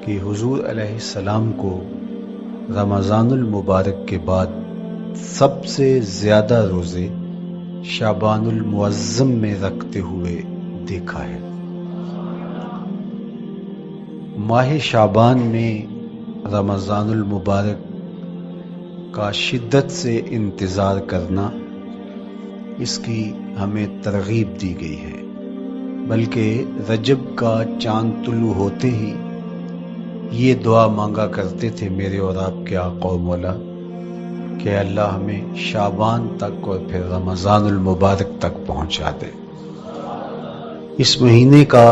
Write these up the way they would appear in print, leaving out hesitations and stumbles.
کہ حضور علیہ السلام کو رمضان المبارک کے بعد سب سے زیادہ روزے شعبان المعظم میں رکھتے ہوئے دیکھا ہے۔ ماہ شعبان میں رمضان المبارک کا شدت سے انتظار کرنا، اس کی ہمیں ترغیب دی گئی ہے، بلکہ رجب کا چاند طلوع ہوتے ہی یہ دعا مانگا کرتے تھے میرے اور آپ کے آقا و مولا کہ اللہ ہمیں شعبان تک اور پھر رمضان المبارک تک پہنچا دے۔ اس مہینے کا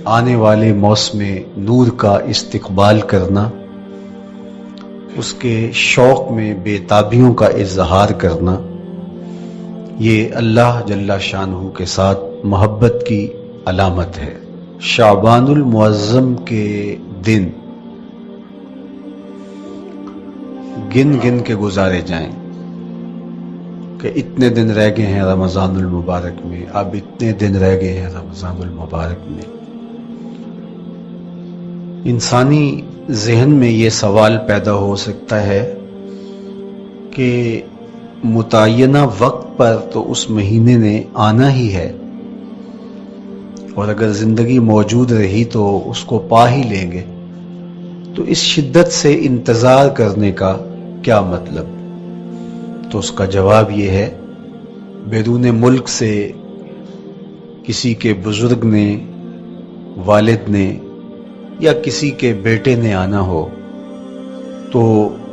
آنے والے موسم نور کا استقبال کرنا، اس کے شوق میں بے تابیوں کا اظہار کرنا، یہ اللہ جل شانہ کے ساتھ محبت کی علامت ہے۔ شعبان المعظم کے دن گن گن کے گزارے جائیں کہ اتنے دن رہ گئے ہیں رمضان المبارک میں، اب اتنے دن رہ گئے ہیں رمضان المبارک میں۔ انسانی ذہن میں یہ سوال پیدا ہو سکتا ہے کہ متعینہ وقت پر تو اس مہینے نے آنا ہی ہے، اور اگر زندگی موجود رہی تو اس کو پا ہی لیں گے، تو اس شدت سے انتظار کرنے کا کیا مطلب؟ تو اس کا جواب یہ ہے، بیرون ملک سے کسی کے بزرگ نے، والد نے یا کسی کے بیٹے نے آنا ہو تو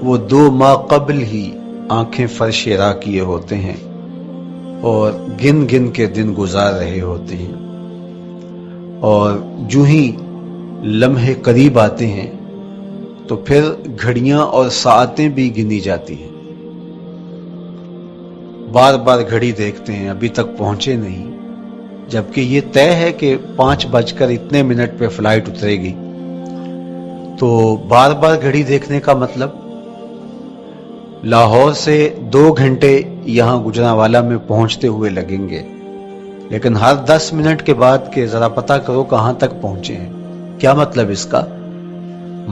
وہ 2 ماہ قبل ہی آنکھیں فرش راہ کیے ہوتے ہیں اور گن گن کے دن گزار رہے ہوتے ہیں، اور جو ہی لمحے قریب آتے ہیں تو پھر گھڑیاں اور ساعتیں بھی گنی جاتی ہیں۔ بار بار گھڑی دیکھتے ہیں، ابھی تک پہنچے نہیں، جبکہ یہ طے ہے کہ 5:02 پہ فلائٹ اترے گی۔ تو بار بار گھڑی دیکھنے کا مطلب لاہور سے 2 گھنٹے یہاں گجرانوالہ میں پہنچتے ہوئے لگیں گے، لیکن ہر 10 منٹ کے بعد کہ ذرا پتہ کرو کہاں تک پہنچے ہیں۔ کیا مطلب اس کا؟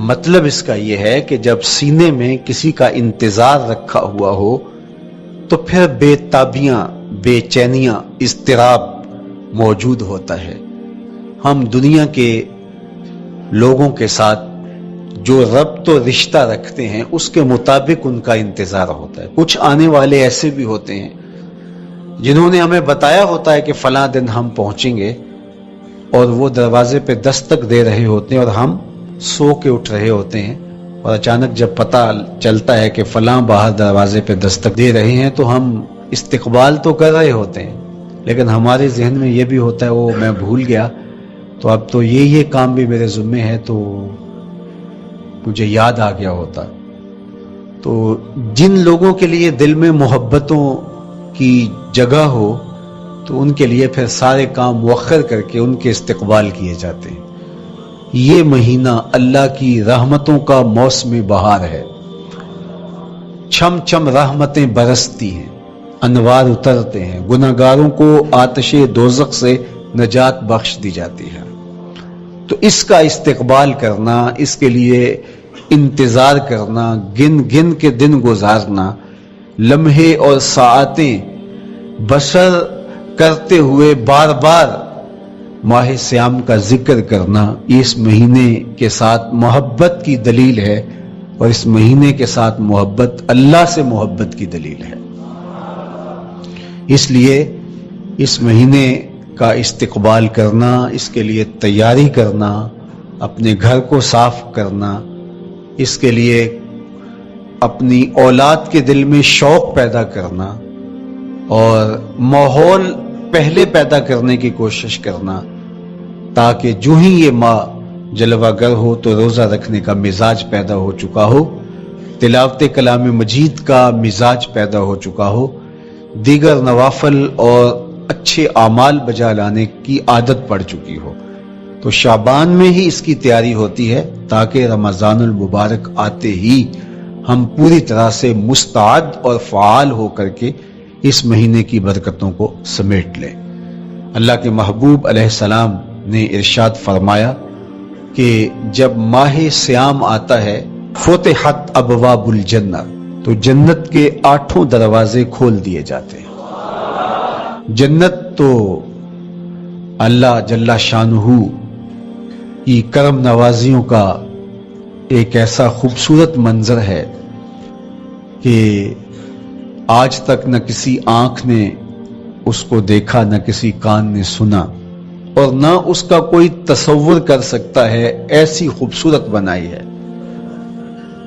مطلب اس کا یہ ہے کہ جب سینے میں کسی کا انتظار رکھا ہوا ہو تو پھر بے تابیاں، بے چینیاں، اضطراب موجود ہوتا ہے۔ ہم دنیا کے لوگوں کے ساتھ جو ربط و رشتہ رکھتے ہیں اس کے مطابق ان کا انتظار ہوتا ہے۔ کچھ آنے والے ایسے بھی ہوتے ہیں جنہوں نے ہمیں بتایا ہوتا ہے کہ فلاں دن ہم پہنچیں گے، اور وہ دروازے پہ دستک دے رہے ہوتے ہیں اور ہم سو کے اٹھ رہے ہوتے ہیں، اور اچانک جب پتہ چلتا ہے کہ فلاں باہر دروازے پہ دستک دے رہے ہیں تو ہم استقبال تو کر رہے ہوتے ہیں، لیکن ہمارے ذہن میں یہ بھی ہوتا ہے وہ میں بھول گیا، تو اب تو یہ کام بھی میرے ذمے ہے، تو مجھے یاد آ گیا ہوتا۔ تو جن لوگوں کے لیے دل میں محبتوں کی جگہ ہو تو ان کے لیے پھر سارے کام مؤخر کر کے ان کے استقبال کیے جاتے ہیں۔ یہ مہینہ اللہ کی رحمتوں کا موسم بہار ہے، چھم چھم رحمتیں برستی ہیں، انوار اترتے ہیں، گناہگاروں کو آتش دوزخ سے نجات بخش دی جاتی ہے۔ تو اس کا استقبال کرنا، اس کے لیے انتظار کرنا، گن گن کے دن گزارنا، لمحے اور ساعتیں بسر کرتے ہوئے بار بار ماہ سیام کا ذکر کرنا، اس مہینے کے ساتھ محبت کی دلیل ہے، اور اس مہینے کے ساتھ محبت اللہ سے محبت کی دلیل ہے۔ اس لیے اس مہینے کا استقبال کرنا، اس کے لیے تیاری کرنا، اپنے گھر کو صاف کرنا، اس کے لیے اپنی اولاد کے دل میں شوق پیدا کرنا اور ماحول پہلے پیدا کرنے کی کوشش کرنا، تاکہ جو ہی یہ ماہ جلوہ گر ہو تو روزہ رکھنے کا مزاج پیدا ہو چکا ہو، تلاوت کلام مجید کا مزاج پیدا ہو چکا ہو، دیگر نوافل اور اچھے اعمال بجا لانے کی عادت پڑ چکی ہو۔ تو شعبان میں ہی اس کی تیاری ہوتی ہے تاکہ رمضان المبارک آتے ہی ہم پوری طرح سے مستعد اور فعال ہو کر کے اس مہینے کی برکتوں کو سمیٹ لیں۔ اللہ کے محبوب علیہ السلام نے ارشاد فرمایا کہ جب ماہ سیام آتا ہے فتحت ابواب الجنہ، تو جنت کے 8 دروازے کھول دیے جاتے ہیں۔ جنت تو اللہ جل شانہ کی کرم نوازیوں کا ایک ایسا خوبصورت منظر ہے کہ آج تک نہ کسی آنکھ نے اس کو دیکھا، نہ کسی کان نے سنا، اور نہ اس کا کوئی تصور کر سکتا ہے، ایسی خوبصورت بنائی ہے۔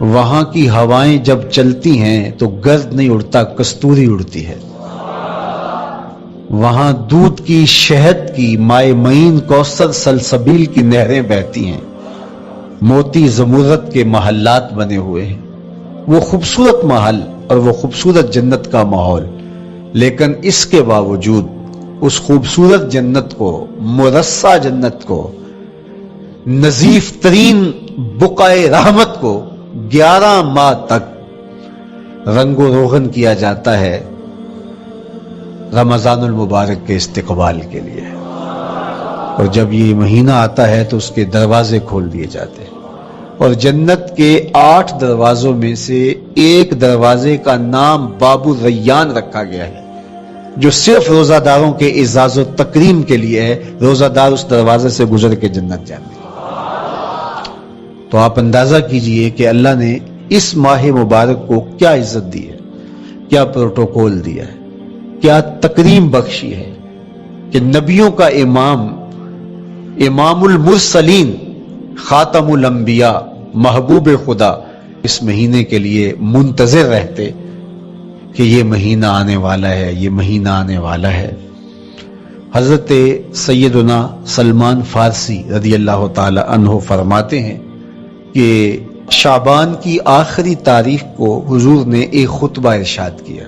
وہاں کی ہوائیں جب چلتی ہیں تو گرد نہیں اڑتا، کستوری اڑتی ہے۔ وہاں دودھ کی، شہد کی، مائع معین، کوثر، سلسبیل کی نہریں بہتی ہیں، موتی زمرد کے محلات بنے ہوئے ہیں۔ وہ خوبصورت محل اور وہ خوبصورت جنت کا ماحول، لیکن اس کے باوجود اس خوبصورت جنت کو، مرصع جنت کو، نظیف ترین بقعۂ رحمت کو 11 ماہ تک رنگ و روغن کیا جاتا ہے رمضان المبارک کے استقبال کے لیے، اور جب یہ مہینہ آتا ہے تو اس کے دروازے کھول دیے جاتے ہیں، اور جنت کے 8 دروازوں میں سے ایک دروازے کا نام باب الریان رکھا گیا ہے، جو صرف روزہ داروں کے اعزاز و تکریم کے لیے ہے۔ روزہ دار اس دروازے سے گزر کے جنت جاتے ہیں۔ تو آپ اندازہ کیجئے کہ اللہ نے اس ماہ مبارک کو کیا عزت دی ہے، کیا پروٹوکول دیا ہے، کیا تکریم بخشی ہے کہ نبیوں کا امام، امام المرسلین، خاتم الانبیاء، محبوب خدا اس مہینے کے لیے منتظر رہتے کہ یہ مہینہ آنے والا ہے، یہ مہینہ آنے والا ہے۔ حضرت سیدنا سلمان فارسی رضی اللہ تعالی عنہ فرماتے ہیں کہ شعبان کی آخری تاریخ کو حضور نے ایک خطبہ ارشاد کیا۔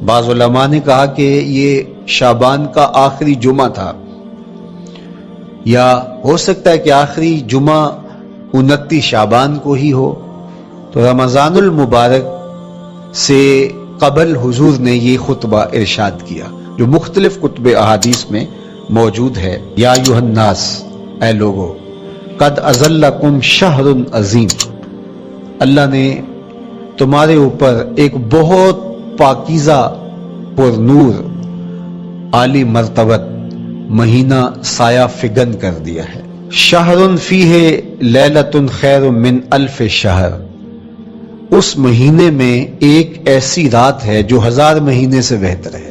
بعض علماء نے کہا کہ یہ شعبان کا آخری جمعہ تھا، یا ہو سکتا ہے کہ آخری جمعہ 29 شعبان کو ہی ہو۔ تو رمضان المبارک سے قبل حضور نے یہ خطبہ ارشاد کیا، جو مختلف کتب احادیث میں موجود ہے۔ یا ایھا الناس، اے لوگو، قد اظلکم شہر عظیم، اللہ نے تمہارے اوپر ایک بہت پاکیزہ، پر نور، عالی مرتبت مہینہ سایہ فگن کر دیا ہے۔ شہر فیہ لیلۃ خیر من الف شہر، اس مہینے میں ایک ایسی رات ہے جو 1000 مہینے سے بہتر ہے۔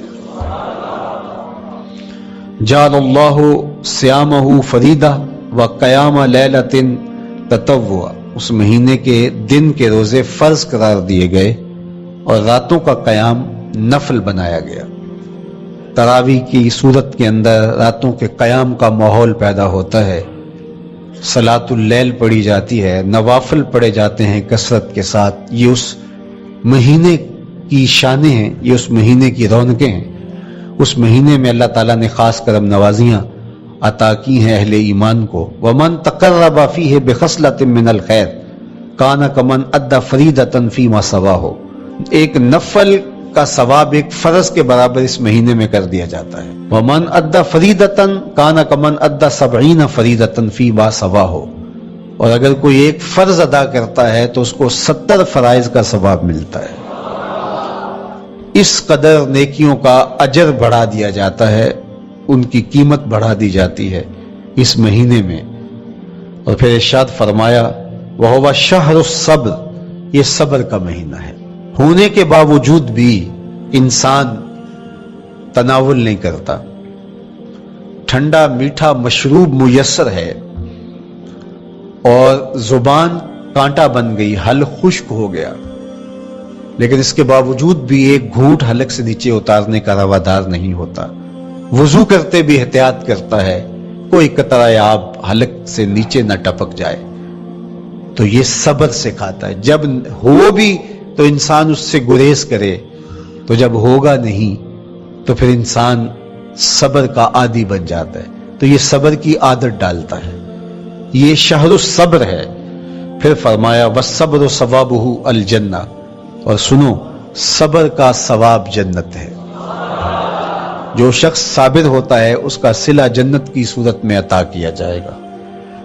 جعل اللہ صیامہ فریدہ وقیام لیلۃ تطوعا، اس مہینے کے دن کے روزے فرض قرار دیے گئے اور راتوں کا قیام نفل بنایا گیا۔ تراویح کی صورت کے اندر راتوں کے قیام کا ماحول پیدا ہوتا ہے، صلاۃ اللیل پڑھی جاتی ہے، نوافل پڑھے جاتے ہیں کثرت کے ساتھ۔ یہ اس مہینے کی شانیں ہیں، یہ اس مہینے کی رونقیں ہیں۔ اس مہینے میں اللہ تعالیٰ نے خاص کرم نوازیاں عطا کی ہیں اہل ایمان کو۔ وَمَن تَقَرَّبَ فِيهِ بِخَصْلَةٍ مِّنَ الْخَيْرِ كَانَ كَمَنْ أَدَّى فَرِيضَةً فِيمَا سَوَاهُ، ایک نفل کا ثواب ایک فرض کے برابر اس مہینے میں کر دیا جاتا ہے۔ وَمَنْ أَدَّى فَرِيضَةً كَانَ كَمَنْ أَدَّى 70 فَرِيضَةً فِيمَا سَوَاهُ، اور اگر کوئی ایک فرض ادا کرتا ہے تو اس کو 70 فرائض کا ثواب ملتا ہے۔ اس قدر نیکیوں کا اجر بڑھا دیا جاتا ہے، ان کی قیمت بڑھا دی جاتی ہے اس مہینے میں۔ اور پھر ارشاد فرمایا وَهُوَ شَهْرُ الصَّبْرِ، یہ صبر کا مہینہ ہے۔ ہونے کے باوجود بھی انسان تناول نہیں کرتا، ٹھنڈا میٹھا مشروب میسر ہے اور زبان کانٹا بن گئی، حلق خشک ہو گیا، لیکن اس کے باوجود بھی ایک گھونٹ حلق سے نیچے اتارنے کا روادار نہیں ہوتا۔ وضو کرتے بھی احتیاط کرتا ہے، کوئی قطرہ آب حلق سے نیچے نہ ٹپک جائے۔ تو یہ صبر سکھاتا ہے۔ جب ہو بھی تو انسان اس سے گریز کرے، تو جب ہوگا نہیں تو پھر انسان صبر کا عادی بن جاتا ہے، تو یہ صبر کی عادت ڈالتا ہے۔ یہ شہر الصبر ہے۔ پھر فرمایا والصبر ثوابہ الجنہ، اور سنو صبر کا ثواب جنت ہے۔ جو شخص صابر ہوتا ہے اس کا صلہ جنت کی صورت میں عطا کیا جائے گا۔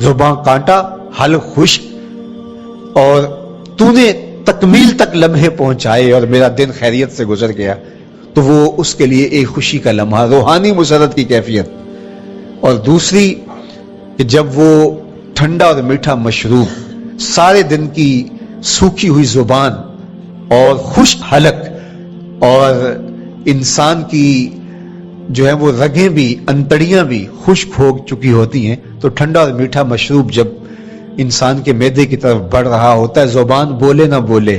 زباں کانٹا حلق خشک، اور تو نے تکمیل تک لمحے پہنچائے اور میرا دن خیریت سے گزر گیا، تو وہ اس کے لیے ایک خوشی کا لمحہ، روحانی مسرت کی کیفیت۔ اور دوسری کہ جب وہ ٹھنڈا اور میٹھا مشروب، سارے دن کی سوکھی ہوئی زبان اور خشک حلق، اور انسان کی جو ہے وہ رگیں بھی، انتڑیاں بھی خشک ہو چکی ہوتی ہیں، تو ٹھنڈا اور میٹھا مشروب جب انسان کے معدے کی طرف بڑھ رہا ہوتا ہے، زبان بولے نہ بولے،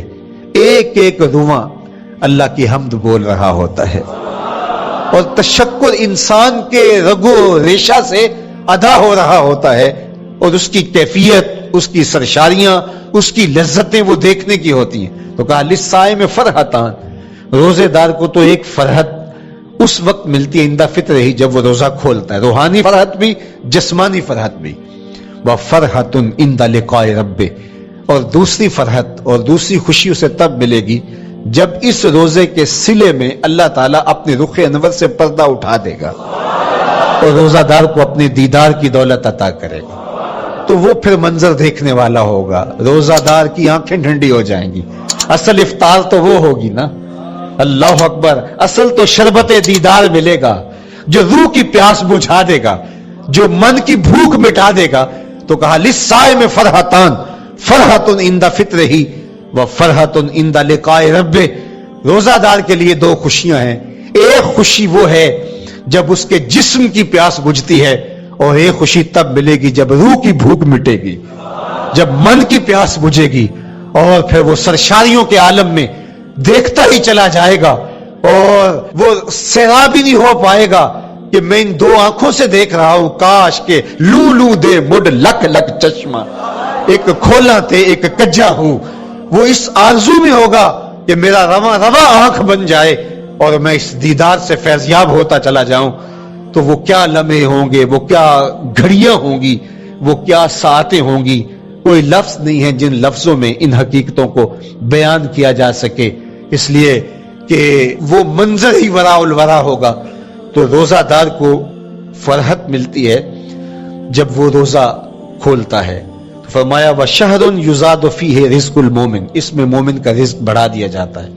ایک ایک رواں اللہ کی حمد بول رہا ہوتا ہے، اور تشکر انسان کے رگو ریشہ سے ادا ہو رہا ہوتا ہے، اور اس کی کیفیت، اس کی سرشاریاں، اس کی لذتیں وہ دیکھنے کی ہوتی ہیں۔ تو کہا للصائم فرحتان، روزے دار کو تو ایک فرحت اس وقت ملتی ہے عند فطر ہی، جب وہ روزہ کھولتا ہے، روحانی فرحت بھی، جسمانی فرحت بھی۔ وفرحۃ عند لقاء رب، اور دوسری فرحت اور دوسری خوشی اسے تب ملے گی جب اس روزے کے صلے میں اللہ تعالیٰ اپنے رخ انور سے پردہ اٹھا دے گا اور روزہ دار کو اپنے دیدار کی دولت عطا کرے گا، تو وہ پھر منظر دیکھنے والا ہوگا، روزہ دار کی آنکھیں ٹھنڈی ہو جائیں گی۔ اصل افطار تو وہ ہوگی نا، اللہ اکبر، اصل تو شربت دیدار ملے گا جو روح کی پیاس بجھا دے گا، جو من کی بھوک مٹا دے گا۔ تو کہا للصائم فرحتان، فرحۃ عند فطرہ وفرحۃ عند لقاء رب، روزہ دار کے لیے دو خوشیاں ہیں، ایک خوشی وہ ہے جب اس کے جسم کی پیاس بجھتی ہے، اور ایک خوشی تب ملے گی جب روح کی بھوک مٹے گی، جب من کی پیاس بجھے گی، اور پھر وہ سرشاریوں کے عالم میں دیکھتا ہی چلا جائے گا، اور وہ سیراب ہی نہیں ہو پائے گا کہ میں ان دو آنکھوں سے دیکھ رہا ہوں، کاش کہ لو لو دے مڈ لک لک چشمہ، ایک کھولا تے ایک کجا ہوں۔ وہ اس آرزو میں ہوگا کہ میرا رواں رواں آنکھ بن جائے اور میں اس دیدار سے فیضیاب ہوتا چلا جاؤں۔ تو وہ کیا لمحے ہوں گے، وہ کیا گھڑیاں ہوں گی، وہ کیا ساعتیں ہوں گی، کوئی لفظ نہیں ہے جن لفظوں میں ان حقیقتوں کو بیان کیا جا سکے، اس لیے کہ وہ منظر ہی وراء الورا ہوگا۔ تو روزہ دار کو فرحت ملتی ہے جب وہ روزہ کھولتا ہے۔ فرمایا وَشَهْرٌ يُزَادُ فِيهِ رِزْقُ الْمُؤْمِنِ، اس میں مومن کا رزق بڑھا دیا جاتا ہے۔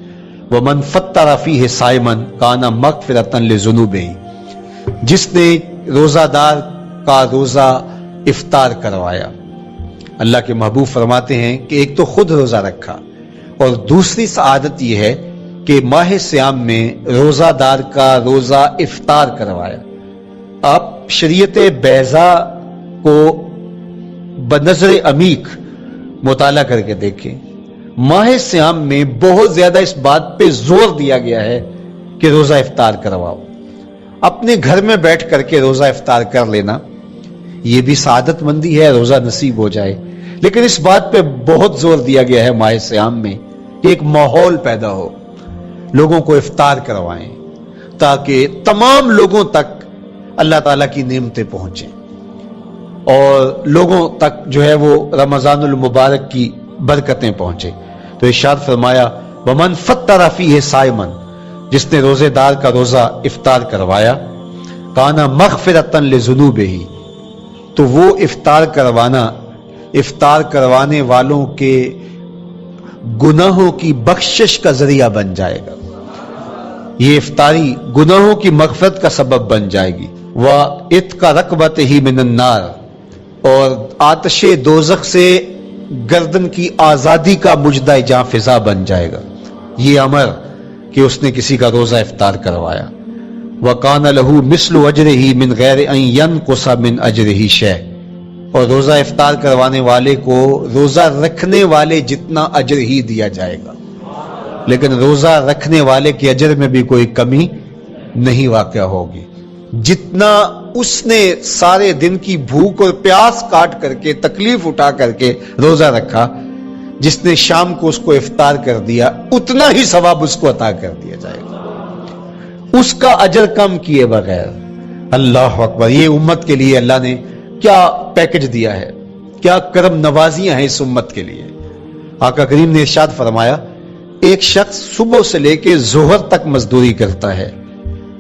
وَمَنْ فَطَّرَ فِيهِ صَائِمًا كَانَ مَغْفِرَةً لِذُنُوبِهِ، جس نے روزہ دار کا روزہ افطار کروایا۔ اللہ کے محبوب فرماتے ہیں کہ ایک تو خود روزہ رکھا، اور دوسری سعادت یہ ہے کہ ماہ سیام میں روزہ دار کا روزہ افطار کروایا۔ آپ شریعت بیضاء کو بنظر عمیق مطالعہ کر کے دیکھیں، ماہ سیام میں بہت زیادہ اس بات پہ زور دیا گیا ہے کہ روزہ افطار کرواؤ۔ اپنے گھر میں بیٹھ کر کے روزہ افطار کر لینا یہ بھی سعادت مندی ہے، روزہ نصیب ہو جائے، لیکن اس بات پہ بہت زور دیا گیا ہے ماہ سیام میں کہ ایک ماحول پیدا ہو، لوگوں کو افطار کروائیں تاکہ تمام لوگوں تک اللہ تعالیٰ کی نعمتیں پہنچیں، اور لوگوں تک جو ہے وہ رمضان المبارک کی برکتیں پہنچے۔ تو ارشاد فرمایا وَمَنْ فَطَّرَ فِيهِ صَائِمًا، جس نے روزے دار کا روزہ افطار کروایا، كَانَ مَغْفِرَةً لِذُنُوبِهِ، تو وہ افطار کروانے والوں کے گناہوں کی بخشش کا ذریعہ بن جائے گا، یہ افطاری گناہوں کی مغفرت کا سبب بن جائے گی۔ وَإِتْقَ رَقْبَتِهِ مِنَ النَّارِ، اور آتش دوزخ سے گردن کی آزادی کا مجدہ جاں فضا بن جائے گا یہ امر کہ اس نے کسی کا روزہ افطار کروایا۔ وَقَانَ لَهُ مِثْلُ أَجْرِهِ مِنْ غَيْرِ أَنْ يَنْقُصَ مِنْ أَجْرِهِ شَيْءٌ، اور روزہ افطار کروانے والے کو روزہ رکھنے والے جتنا اجر ہی دیا جائے گا، لیکن روزہ رکھنے والے کے اجر میں بھی کوئی کمی نہیں واقع ہوگی۔ جتنا اس نے سارے دن کی بھوک اور پیاس کاٹ کر کے تکلیف اٹھا کر کے روزہ رکھا، جس نے شام کو اس کو افطار کر دیا، اتنا ہی ثواب اس کو عطا کر دیا جائے گا، اس کا اجر کم کیے بغیر۔ اللہ اکبر، یہ امت کے لیے اللہ نے کیا پیکج دیا ہے، کیا کرم نوازیاں ہیں اس امت کے لیے۔ آقا کریم نے ارشاد فرمایا ایک شخص صبح سے لے کے ظہر تک مزدوری کرتا ہے،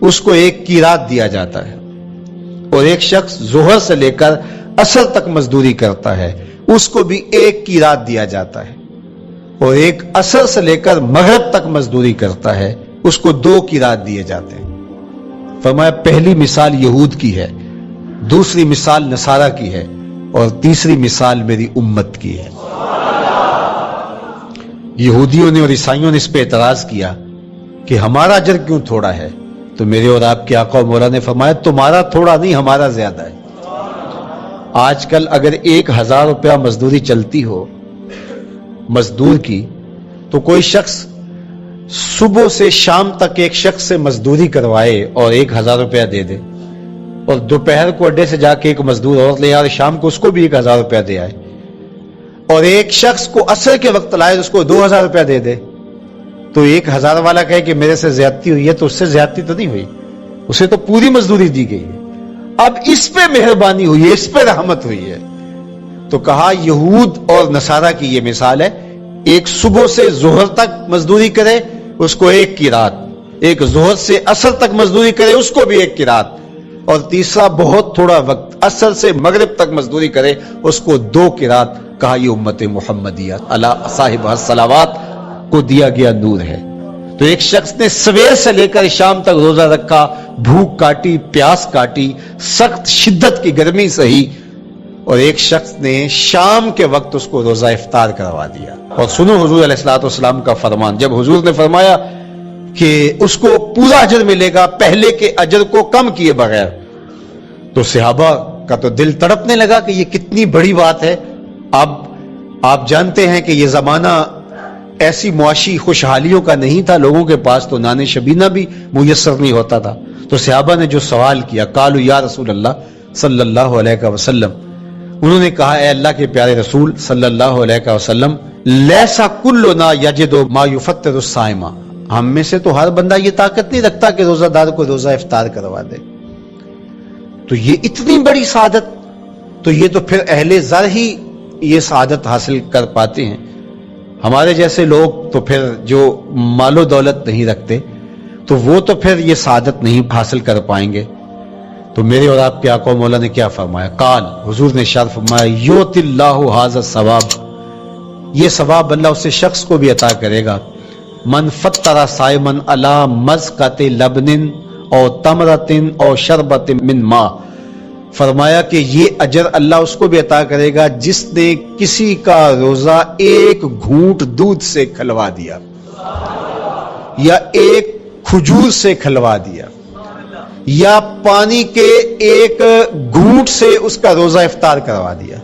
اس کو ایک قیراط دیا جاتا ہے، اور ایک شخص ظہر سے لے کر اثر تک مزدوری کرتا ہے اس کو بھی 1 قیراط دیا جاتا ہے، اور ایک اثر سے لے کر مغرب تک مزدوری کرتا ہے اس کو 2 قیراط دیے جاتے ہیں۔ فرمایا پہلی مثال یہود کی ہے، دوسری مثال نصارہ کی ہے، اور تیسری مثال میری امت کی ہے۔ یہودیوں نے اور عیسائیوں نے اس پہ اعتراض کیا کہ ہمارا اجر کیوں تھوڑا ہے، تو میرے اور آپ کے آقا و مولا نے فرمایا تمہارا تھوڑا نہیں، ہمارا زیادہ ہے۔ آج کل اگر 1000 روپیہ مزدوری چلتی ہو مزدور کی، تو کوئی شخص صبح سے شام تک ایک شخص سے مزدوری کروائے اور 1000 روپیہ دے دے، اور دوپہر کو اڈے سے جا کے ایک مزدور اور لے آئے، شام کو اس کو بھی 1000 روپیہ دے آئے، اور ایک شخص کو عصر کے وقت لائے اس کو 2000 روپیہ دے دے، تو 1000 والا کہے کہ میرے سے زیادتی ہوئی ہے، تو اس سے زیادتی تو نہیں ہوئی، اسے تو پوری مزدوری دی گئی ہے، اب اس پہ مہربانی ہوئی ہے، اس پہ رحمت ہوئی ہے۔ تو کہا یہود اور نصارہ کی یہ مثال ہے، ایک صبح سے ظہر تک مزدوری کرے اس کو 1 قیراط، ایک ظہر سے عصر تک مزدوری کرے اس کو بھی 1 قیراط، اور تیسرا بہت تھوڑا وقت عصر سے مغرب تک مزدوری کرے اس کو 2 قیراط۔ کہا یہ امت محمدیہ علی صاحب الصلوات کو دیا گیا نور ہے۔ تو ایک شخص نے سویر سے لے کر شام تک روزہ رکھا، بھوک کاٹی، پیاس کاٹی، سخت شدت کی گرمی سہی، اور ایک شخص نے شام کے وقت اس کو روزہ افطار کروا دیا۔ اور سنو حضور علیہ الصلوۃ والسلام کا فرمان، جب حضور نے فرمایا کہ اس کو پورا اجر ملے گا پہلے کے اجر کو کم کیے بغیر، تو صحابہ کا تو دل تڑپنے لگا کہ یہ کتنی بڑی بات ہے۔ اب آپ جانتے ہیں کہ یہ زمانہ ایسی معاشی خوشحالیوں کا نہیں تھا، لوگوں کے پاس تو نان شبینہ بھی میسر نہیں ہوتا تھا، تو صحابہ نے جو سوال کیا، قالوا یا رسول اللہ صلی اللہ علیہ وسلم، انہوں نے کہا اے اللہ کے پیارے رسول صلی اللہ علیہ وسلم، لیسا کلنا یجد ما یفطر الصائم، ہم میں سے تو ہر بندہ یہ طاقت نہیں رکھتا کہ روزہ دار کو روزہ افطار کروا دے، تو یہ اتنی بڑی سعادت، تو یہ تو پھر اہل زر ہی یہ سعادت حاصل کر پاتے ہیں، ہمارے جیسے لوگ تو پھر جو مال و دولت نہیں رکھتے تو وہ تو پھر یہ سعادت نہیں حاصل کر پائیں گے۔ تو میرے اور آپ کے آقا و مولا نے کیا فرمایا؟ قال، حضور نے ارشاد فرمایا یؤتی اللہ ھذا الثواب، یہ ثواب اللہ اسے شخص کو بھی عطا کرے گا، من فطر صائما علی مزقۃ لبن او تمرۃ او شربۃ من ماء، فرمایا کہ یہ اجر اللہ اس کو بھی عطا کرے گا جس نے کسی کا روزہ 1 گھونٹ دودھ سے کھلوا دیا، یا 1 کھجور سے کھلوا دیا، یا پانی کے 1 گھونٹ سے اس کا روزہ افطار کروا دیا۔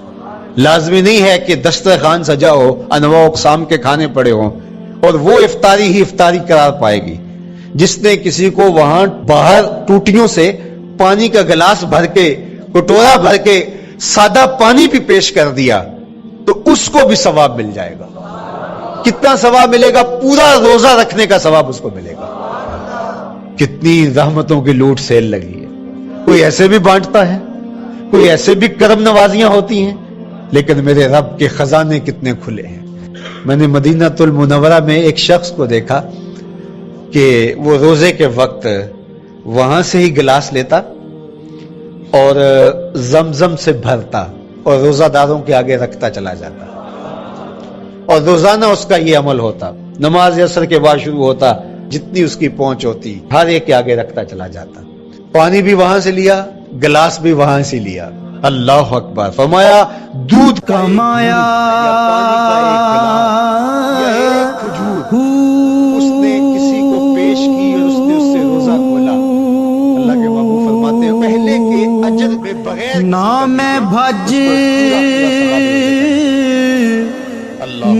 لازمی نہیں ہے کہ دسترخوان سجا ہو، انواع اقسام کے کھانے پڑے ہوں اور وہ افطاری ہی افطاری قرار پائے گی۔ جس نے کسی کو وہاں باہر ٹوٹیوں سے پانی کا گلاس بھر کے، کٹورا بھر کے سادہ پانی بھی پیش کر دیا تو اس کو بھی ثواب مل جائے گا۔ کتنا ثواب ملے گا؟ پورا روزہ رکھنے کا ثواب اس کو ملے گا۔ کتنی رحمتوں کی لوٹ سیل لگی ہے، کوئی ایسے بھی بانٹتا ہے، کوئی ایسے بھی کرم نوازیاں ہوتی ہیں، لیکن میرے رب کے خزانے کتنے کھلے ہیں۔ میں نے مدینہ المنورہ میں ایک شخص کو دیکھا کہ وہ روزے کے وقت وہاں سے ہی گلاس لیتا اور زمزم سے بھرتا اور روزہ داروں کے آگے رکھتا چلا جاتا، اور روزانہ اس کا یہ عمل ہوتا، نماز عصر کے بعد شروع ہوتا، جتنی اس کی پہنچ ہوتی ہر ایک کے آگے رکھتا چلا جاتا، پانی بھی وہاں سے لیا، گلاس بھی وہاں سے لیا۔ اللہ اکبر، فرمایا دودھ کمایا اس نے کسی کو پیش کی اور اس نے اس سے روزہ کھولا۔ اللہ کے محبوب فرماتے ہیں پہلے کے اجر میں بغیر نام بھج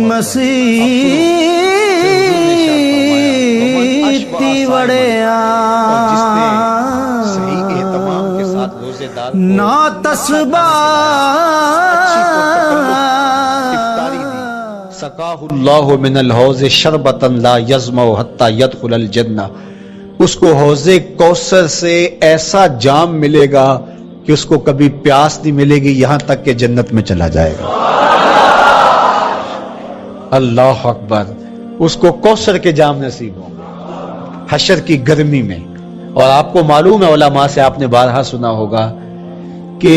مسیح وڑیا صحیح اہتمام کے ساتھ روزے دار نا تسبا سقاہ اللہ من الحوض شربتا لا یظمأ حتی یدخل الجنہ، اس کو حوض کوثر سے ایسا جام ملے گا کہ اس کو کبھی پیاس نہیں ملے گی یہاں تک کہ جنت میں چلا جائے گا۔ اللہ اکبر، اس کو کوثر کے جام نصیب ہوں گے حشر کی گرمی میں۔ اور آپ کو معلوم ہے، علماء سے آپ نے بارہا سنا ہوگا کہ